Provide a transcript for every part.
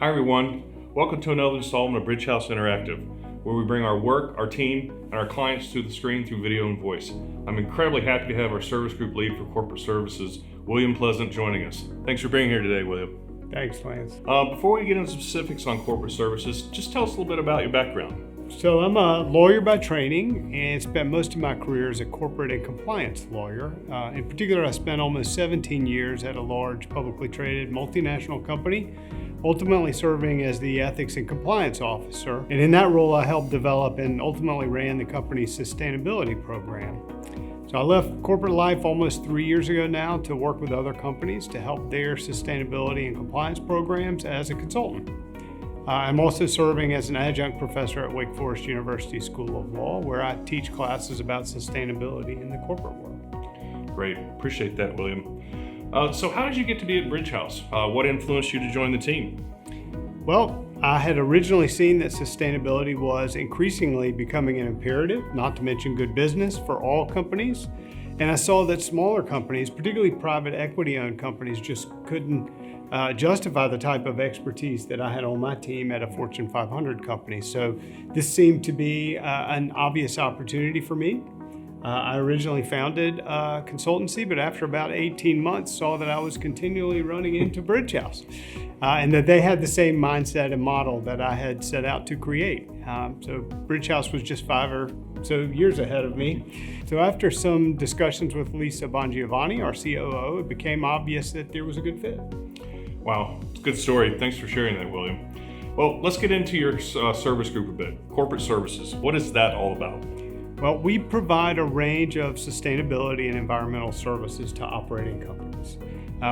Hi everyone, welcome to another installment of Bridge House Interactive, where we bring our work, our team, and our clients to the screen through video and voice. I'm incredibly happy to have our service group lead for corporate services, William Pleasant, joining us. Thanks for being here today, William. Thanks, Lance. Before we get into specifics on corporate services, just tell us a little bit about your background. So I'm a lawyer by training and spent most of my career as a corporate and compliance lawyer. In particular, I spent almost 17 years at a large publicly traded multinational company, ultimately serving as the ethics and compliance officer. And in that role, I helped develop and ultimately ran the company's sustainability program. So I left corporate life almost 3 years ago now to work with other companies to help their sustainability and compliance programs as a consultant. I'm also serving as an adjunct professor at Wake Forest University School of Law, where I teach classes about sustainability in the corporate world. Great, appreciate that, William. So how did you get to be at Bridge House? What influenced you to join the team? Well, I had originally seen that sustainability was increasingly becoming an imperative, not to mention good business, for all companies. And I saw that smaller companies, particularly private equity-owned companies, just couldn't justify the type of expertise that I had on my team at a Fortune 500 company. So this seemed to be an obvious opportunity for me. I originally founded a consultancy, but after about 18 months saw that I was continually running into Bridge House and that they had the same mindset and model that I had set out to create. So Bridge House was just 5 or so years ahead of me. So after some discussions with Lisa Bongiovanni, our COO, it became obvious that there was a good fit. Wow, it's a good story. Thanks for sharing that, William. Well, let's get into your service group a bit. Corporate services, what is that all about? Well, we provide a range of sustainability and environmental services to operating companies.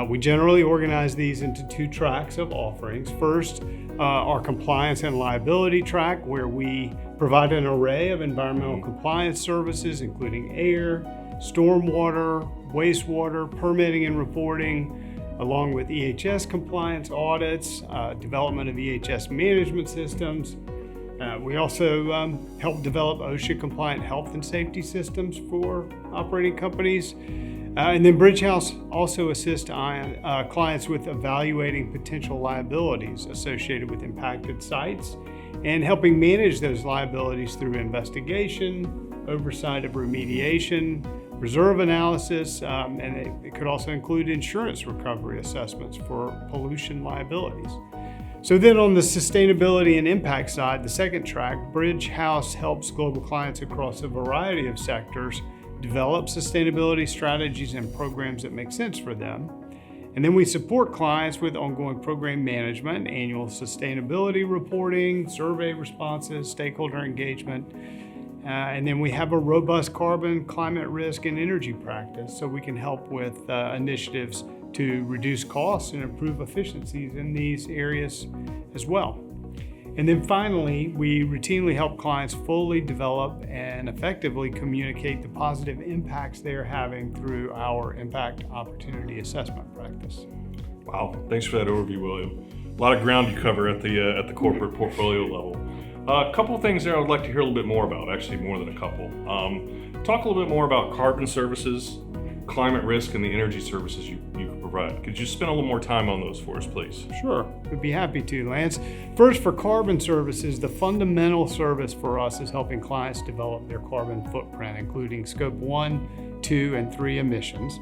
We generally organize these into 2 tracks of offerings. First, our compliance and liability track, where we provide an array of environmental compliance services, including air, stormwater, wastewater, permitting and reporting, along with EHS compliance audits, development of EHS management systems. We also help develop OSHA-compliant health and safety systems for operating companies. And then Bridge House also assists clients with evaluating potential liabilities associated with impacted sites and helping manage those liabilities through investigation, oversight of remediation, reserve analysis, and it could also include insurance recovery assessments for pollution liabilities. So then on the sustainability and impact side, the second track, Bridge House helps global clients across a variety of sectors develop sustainability strategies and programs that make sense for them. And then we support clients with ongoing program management, annual sustainability reporting, survey responses, stakeholder engagement. And then we have a robust carbon, climate risk, and energy practice, so we can help with initiatives to reduce costs and improve efficiencies in these areas as well. And then finally, we routinely help clients fully develop and effectively communicate the positive impacts they are having through our impact opportunity assessment practice. Wow, thanks for that overview, William. A lot of ground you cover at the corporate portfolio level. A couple of things there I would like to hear a little bit more about, actually more than a couple. Talk a little bit more about carbon services, climate risk, and the energy services you provide. Could you spend a little more time on those for us, please? Sure, we'd be happy to, Lance. First, for carbon services, the fundamental service for us is helping clients develop their carbon footprint, including scope 1, 2, and 3 emissions.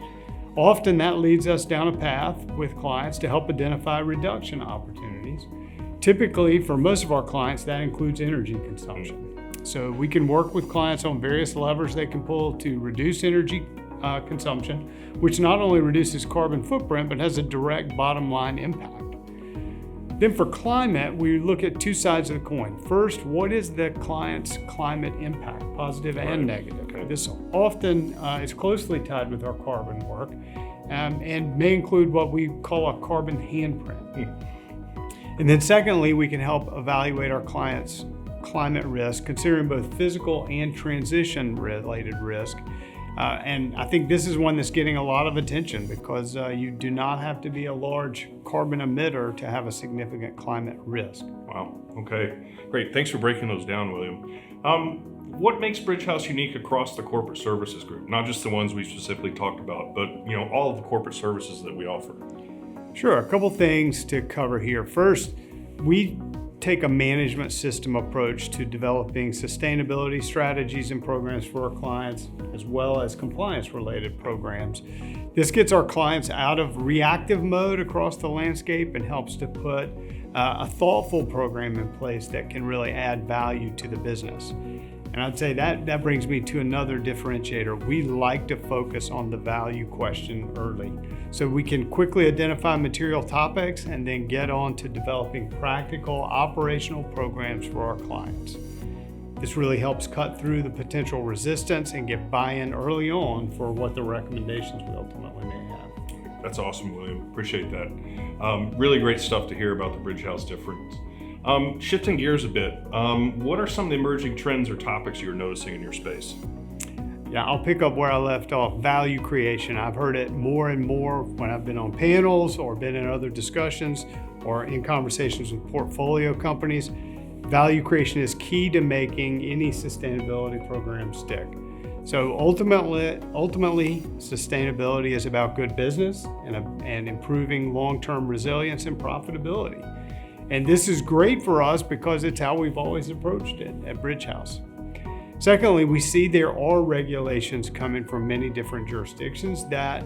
Often that leads us down a path with clients to help identify reduction opportunities. Typically, for most of our clients, that includes energy consumption. So we can work with clients on various levers they can pull to reduce energy consumption, which not only reduces carbon footprint, but has a direct bottom line impact. Then for climate, we look at 2 sides of the coin. First, what is the client's climate impact, positive and negative? Okay. This often is closely tied with our carbon work and may include what we call a carbon handprint. And then secondly, we can help evaluate our clients' climate risk, considering both physical and transition-related risk. And I think this is one that's getting a lot of attention because you do not have to be a large carbon emitter to have a significant climate risk. Wow, okay, great. Thanks for breaking those down, William. What makes Bridge House unique across the corporate services group? Not just the ones we specifically talked about, but all of the corporate services that we offer. Sure, a couple things to cover here. First, we take a management system approach to developing sustainability strategies and programs for our clients, as well as compliance-related programs. This gets our clients out of reactive mode across the landscape and helps to put a thoughtful program in place that can really add value to the business. And I'd say that brings me to another differentiator. We like to focus on the value question early, so we can quickly identify material topics and then get on to developing practical operational programs for our clients. This really helps cut through the potential resistance and get buy-in early on for what the recommendations we ultimately may have. That's awesome, William. Appreciate that. Really great stuff to hear about the Bridge House difference. Shifting gears a bit, what are some of the emerging trends or topics you're noticing in your space? Yeah, I'll pick up where I left off. Value creation. I've heard it more and more when I've been on panels or been in other discussions or in conversations with portfolio companies. Value creation is key to making any sustainability program stick. So ultimately, sustainability is about good business and improving long-term resilience and profitability. And this is great for us because it's how we've always approached it at Bridge House. Secondly, we see there are regulations coming from many different jurisdictions that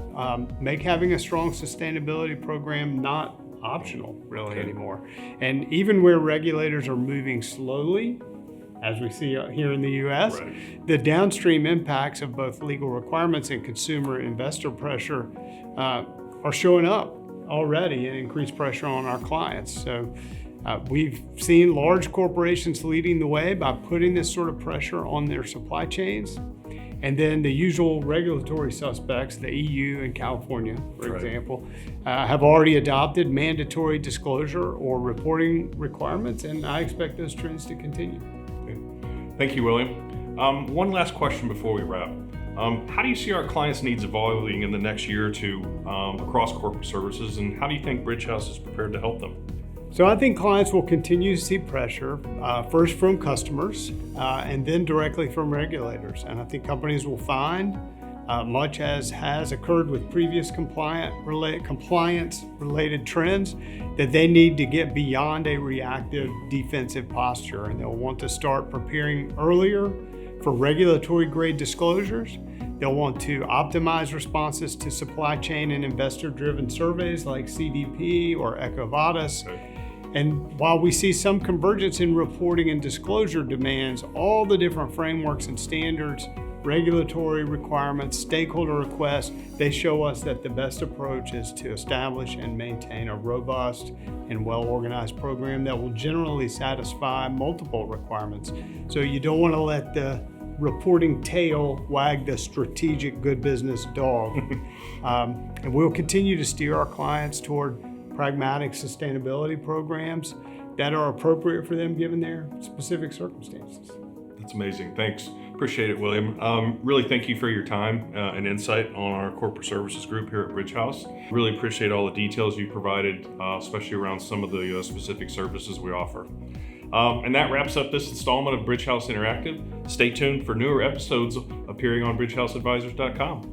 make having a strong sustainability program not optional really anymore. And even where regulators are moving slowly, as we see here in the US, the downstream impacts of both legal requirements and consumer investor pressure are showing up already and increased pressure on our clients. So we've seen large corporations leading the way by putting this sort of pressure on their supply chains. And then the usual regulatory suspects, the EU and California, for example, have already adopted mandatory disclosure or reporting requirements, and I expect those trends to continue. Thank you, William. One last question before we wrap. How do you see our clients' needs evolving in the next year or two across corporate services, and how do you think Bridge House is prepared to help them? So I think clients will continue to see pressure, first from customers and then directly from regulators. And I think companies will find, much as has occurred with previous compliance-related trends, that they need to get beyond a reactive defensive posture, and they'll want to start preparing earlier for regulatory-grade disclosures. They'll want to optimize responses to supply chain and investor-driven surveys like CDP or EcoVadis. And while we see some convergence in reporting and disclosure demands, all the different frameworks and standards, regulatory requirements, stakeholder requests, they show us that the best approach is to establish and maintain a robust and well-organized program that will generally satisfy multiple requirements. So you don't want to let the reporting tail wag the strategic good business dog. And we'll continue to steer our clients toward pragmatic sustainability programs that are appropriate for them given their specific circumstances. That's amazing. Thanks. Appreciate it, William. Really thank you for your time and insight on our corporate services group here at Bridge House. Really appreciate all the details you provided, especially around some of the specific services we offer. And that wraps up this installment of Bridge House Interactive. Stay tuned for newer episodes appearing on bridgehouseadvisors.com.